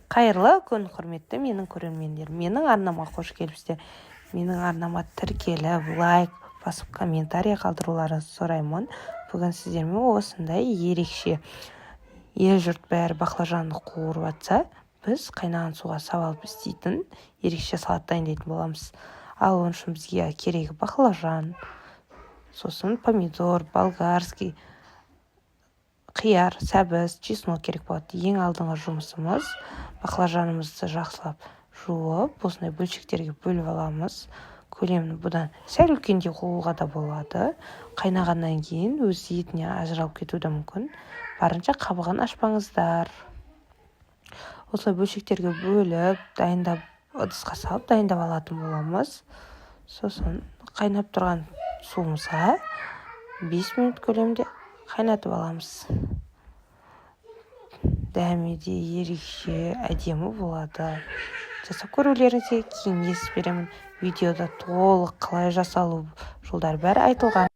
Қайырлы күн, құрметті менің көрермендерім. Менің арнама қош келіпсіздер. Менің арнама тіркеліп, лайк басып, комментарий қалдыруларыңызды сұраймын. Бүгін сіздермен осындай ерекше ел-жұрт бәрі баклажанды қуырып жатса, біз қайнаған суға салып істейтін ерекше салат дайындайтын боламыз. Ал оның үшін бізге керегі баклажан, сосын помидор, болгарский, қияр, сәбіз, чеснок керек болады. Ең алдыңғы жұмысымыз баклажанымызды жақсылап жуып, осындай бөлшектерге бөліп аламыз. Көлемін бұдан сәл үлкендеу қылуға да болады. Қайнағаннан кейін өз етіне ажыралып кетуі де мүмкін. Барынша қабығын ашпаңыздар. Осылай бөлшектерге бөліп, дайындап, ыдысқа салып дайындап алатын боламыз. Сосын қайнап тұрған суымызға 5 минут көлемде қайнатып аламыз. Дәмі де ерекше әдемі болады. Жасап көрулеріңізге кеңес беремін. Видеода толық қалай жасалу жолдары бәрі айтылған.